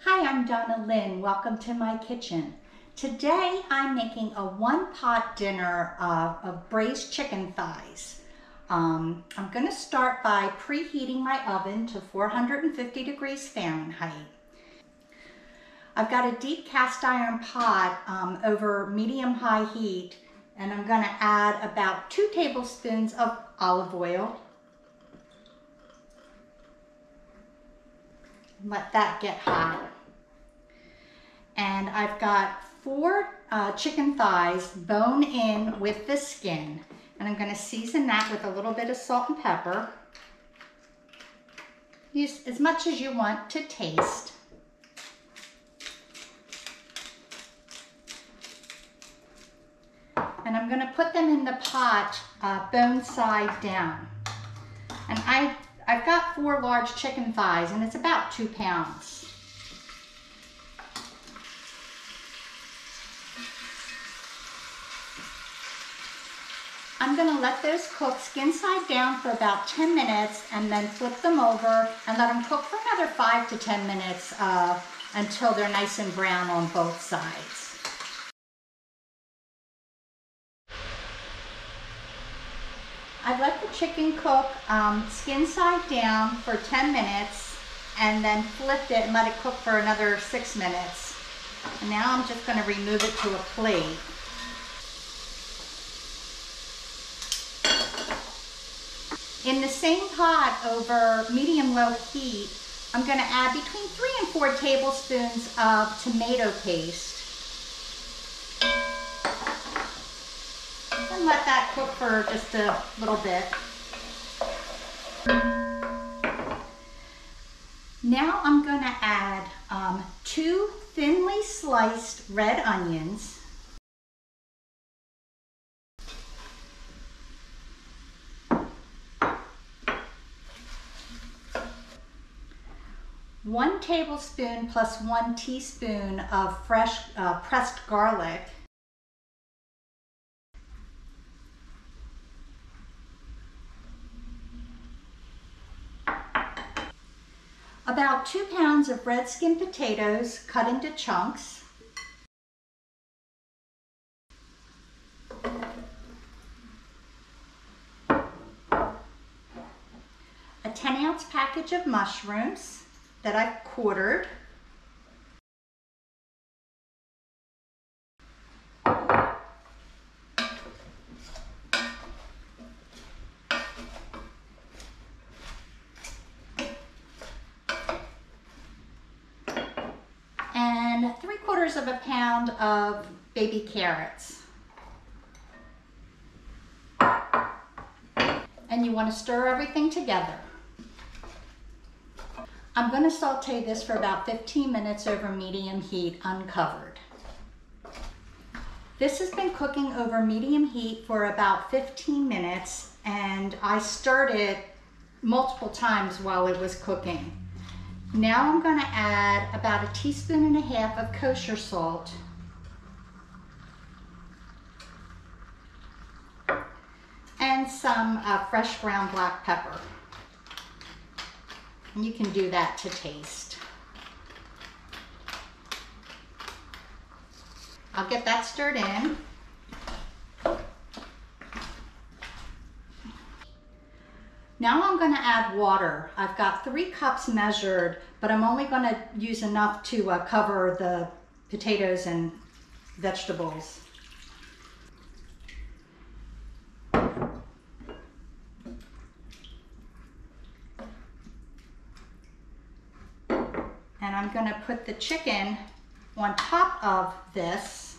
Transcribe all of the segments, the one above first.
Hi, I'm Donna Lynne. Welcome to my kitchen. Today I'm making a one-pot dinner of braised chicken thighs. I'm going to start by preheating my oven to 450 degrees Fahrenheit. I've got a deep cast iron pot over medium-high heat, and I'm going to add about 2 tablespoons of olive oil. Let that get hot. And I've got 4 chicken thighs bone in with the skin. And I'm going to season that with a little bit of salt and pepper. Use as much as you want to taste. And I'm going to put them in the pot bone side down. And I've got 4 large chicken thighs, and it's about 2 pounds. I'm going to let those cook skin side down for about 10 minutes and then flip them over and let them cook for another 5 to 10 minutes until they're nice and brown on both sides. I've let the chicken cook skin side down for 10 minutes and then flipped it and let it cook for another 6 minutes. And now I'm just going to remove it to a plate. In the same pot over medium-low heat, I'm going to add between 3 and 4 tablespoons of tomato paste. And let that cook for just a little bit. Now I'm going to add 2 thinly sliced red onions, 1 tablespoon plus 1 teaspoon of fresh pressed garlic, about 2 pounds of red skin potatoes cut into chunks, a 10-ounce package of mushrooms that I've quartered, and 3/4 of a pound of baby carrots. And you want to stir everything together. I'm going to saute this for about 15 minutes over medium heat uncovered. This has been cooking over medium heat for about 15 minutes, and I stirred it multiple times while it was cooking. Now I'm going to add about 1.5 teaspoons of kosher salt, and some fresh ground black pepper. And you can do that to taste. I'll get that stirred in. Now I'm going to add water. I've got 3 cups measured, but I'm only going to use enough to cover the potatoes and vegetables. And I'm going to put the chicken on top of this,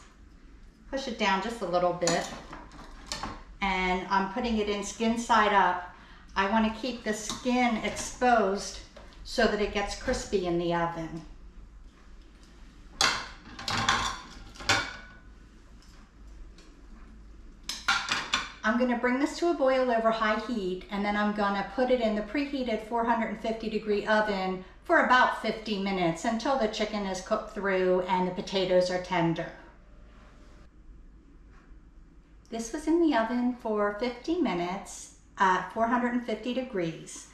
push it down just a little bit, and I'm putting it in skin side up. I want to keep the skin exposed so that it gets crispy in the oven. I'm going to bring this to a boil over high heat, and then I'm going to put it in the preheated 450 degree oven for about 50 minutes until the chicken is cooked through and the potatoes are tender. This was in the oven for 50 minutes at 450 degrees,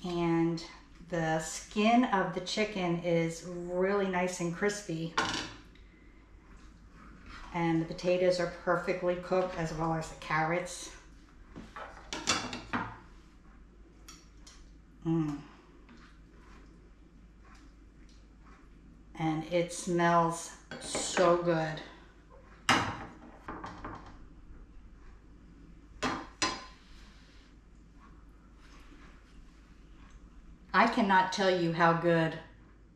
and The skin of the chicken is really nice and crispy. And the potatoes are perfectly cooked, as well as the carrots. And it smells so good. I cannot tell you how good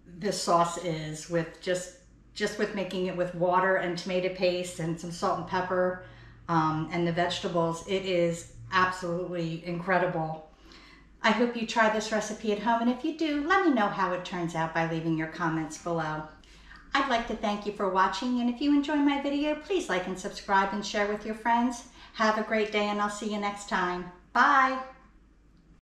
this sauce is with just with making it with water and tomato paste and some salt and pepper and the vegetables. It is absolutely incredible. I hope you try this recipe at home, and if you do, let me know how it turns out by leaving your comments below. I'd like to thank you for watching, and if you enjoy my video, please like and subscribe and share with your friends. Have a great day, and I'll see you next time. Bye!